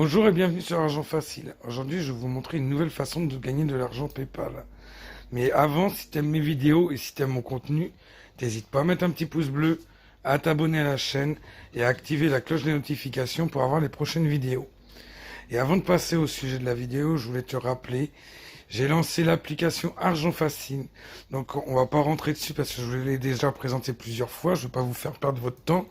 Bonjour et bienvenue sur Argent Facile. Aujourd'hui, je vais vous montrer une nouvelle façon de gagner de l'argent PayPal. Mais avant, si tu aimes mes vidéos et si tu aimes mon contenu, n'hésite pas à mettre un petit pouce bleu, à t'abonner à la chaîne et à activer la cloche des notifications pour avoir les prochaines vidéos. Et avant de passer au sujet de la vidéo, je voulais te rappeler, j'ai lancé l'application Argent Facile. Donc on va pas rentrer dessus parce que je vous l'ai déjà présenté plusieurs fois, je ne vais pas vous faire perdre votre temps.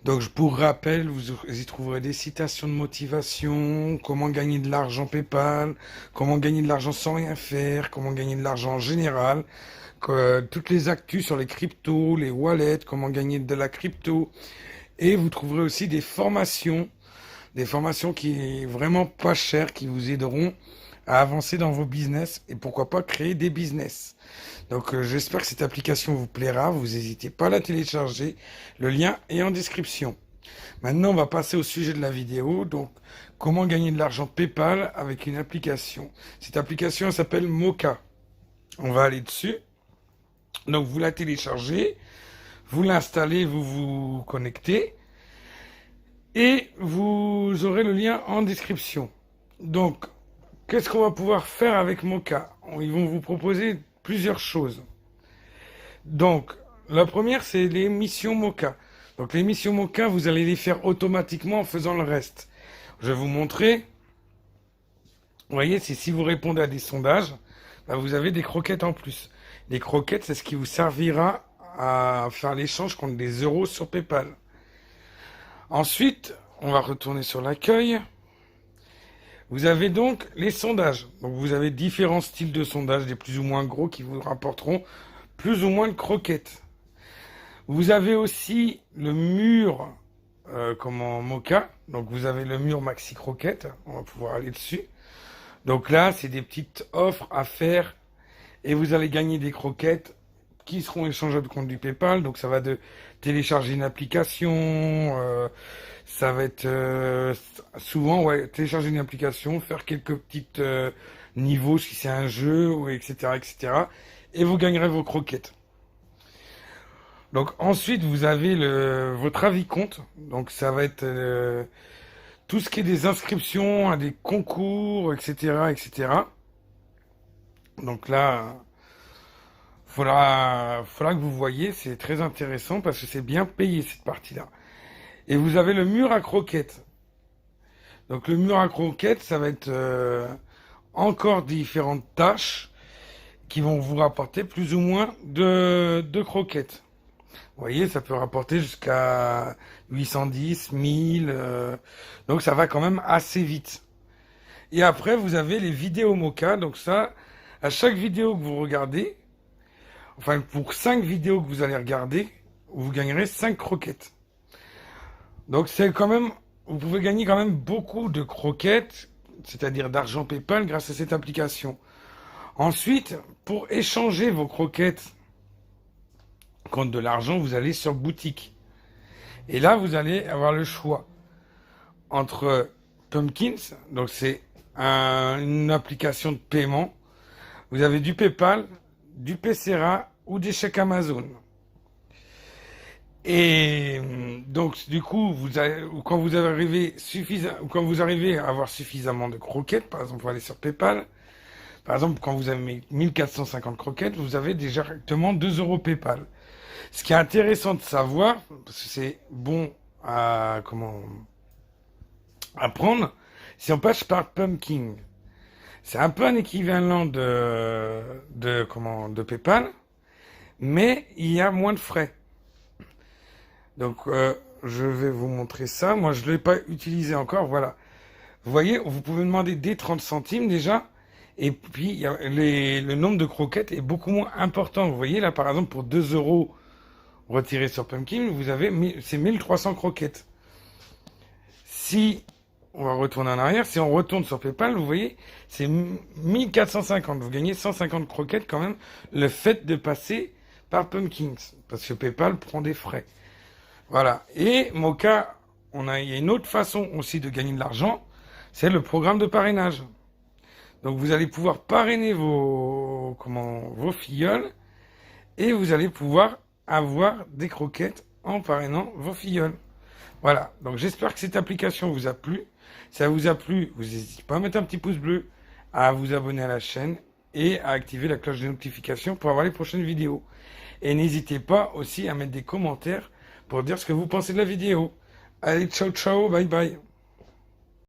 Donc, pour rappel, vous y trouverez des citations de motivation, comment gagner de l'argent PayPal, comment gagner de l'argent sans rien faire, comment gagner de l'argent en général, toutes les actus sur les cryptos, les wallets, comment gagner de la crypto. Et vous trouverez aussi des formations qui sont vraiment pas chères, qui vous aideront à avancer dans vos business et pourquoi pas créer des business. Donc j'espère que cette application vous plaira, vous n'hésitez pas à la télécharger, le lien est en description. Maintenant on va passer au sujet de la vidéo, donc comment gagner de l'argent PayPal avec une application. Cette application elle s'appelle Moka. On va aller dessus, donc vous la téléchargez, vous l'installez, vous vous connectez et vous aurez le lien en description. Donc qu'est-ce qu'on va pouvoir faire avec Moka? Ils vont vous proposer plusieurs choses. Donc, la première, c'est les missions Moka. Donc, les missions Moka, vous allez les faire automatiquement en faisant le reste. Je vais vous montrer. Vous voyez, c'est si vous répondez à des sondages, bah, vous avez des croquettes en plus. Les croquettes, c'est ce qui vous servira à faire l'échange contre des euros sur PayPal. Ensuite, on va retourner sur l'accueil. Vous avez donc les sondages. Donc vous avez différents styles de sondages, des plus ou moins gros qui vous rapporteront plus ou moins de croquettes. Vous avez aussi le mur Moka. Donc vous avez le mur Maxi Croquette. On va pouvoir aller dessus. Donc là, c'est des petites offres à faire et vous allez gagner des croquettes qui seront échangeables contre du PayPal. Donc ça va de télécharger une application, ça va être souvent télécharger une application, faire quelques petites niveaux si c'est un jeu, ou etc., etc. Et vous gagnerez vos croquettes. Donc ensuite vous avez votre avis compte. Donc ça va être tout ce qui est des inscriptions à des concours, etc., etc. Donc là, faudra que vous voyez, c'est très intéressant parce que c'est bien payé cette partie-là. Et vous avez le mur à croquettes. Donc le mur à croquettes, ça va être encore différentes tâches qui vont vous rapporter plus ou moins de croquettes. Vous voyez, ça peut rapporter jusqu'à 810, 1000. Donc ça va quand même assez vite. Et après, vous avez les vidéos Moka. Donc ça, à chaque vidéo que vous regardez, enfin pour 5 vidéos que vous allez regarder, vous gagnerez 5 croquettes. Donc c'est quand même, vous pouvez gagner quand même beaucoup de croquettes, c'est-à-dire d'argent PayPal grâce à cette application. Ensuite, pour échanger vos croquettes contre de l'argent, vous allez sur boutique. Et là, vous allez avoir le choix entre Pumpkins, donc c'est une application de paiement. Vous avez du PayPal, du Pcera ou des chèques Amazon. Et donc, du coup, quand vous arrivez à avoir suffisamment de croquettes, par exemple, vous allez sur PayPal, par exemple, quand vous avez 1450 croquettes, vous avez directement 2 euros PayPal. Ce qui est intéressant de savoir, parce que c'est bon à prendre, si on passe par Pumpkin, c'est un peu un équivalent de PayPal, mais il y a moins de frais. Donc, je vais vous montrer ça. Moi, je ne l'ai pas utilisé encore. Voilà. Vous voyez, vous pouvez demander des 30 centimes déjà. Et puis, le nombre de croquettes est beaucoup moins important. Vous voyez, là, par exemple, pour 2 euros retirés sur Pumpkin, vous avez c'est 1300 croquettes. Si on va retourner en arrière, si on retourne sur PayPal, vous voyez, c'est 1450. Vous gagnez 150 croquettes quand même, le fait de passer par Pumpkins. Parce que PayPal prend des frais. Voilà. Et Moka, il y a une autre façon aussi de gagner de l'argent, c'est le programme de parrainage. Donc vous allez pouvoir parrainer vos filleuls et vous allez pouvoir avoir des croquettes en parrainant vos filleuls. Voilà, donc j'espère que cette application vous a plu. Si ça vous a plu, vous n'hésitez pas à mettre un petit pouce bleu, à vous abonner à la chaîne et à activer la cloche de notification pour avoir les prochaines vidéos. Et n'hésitez pas aussi à mettre des commentaires pour dire ce que vous pensez de la vidéo. Allez, ciao ciao, bye bye.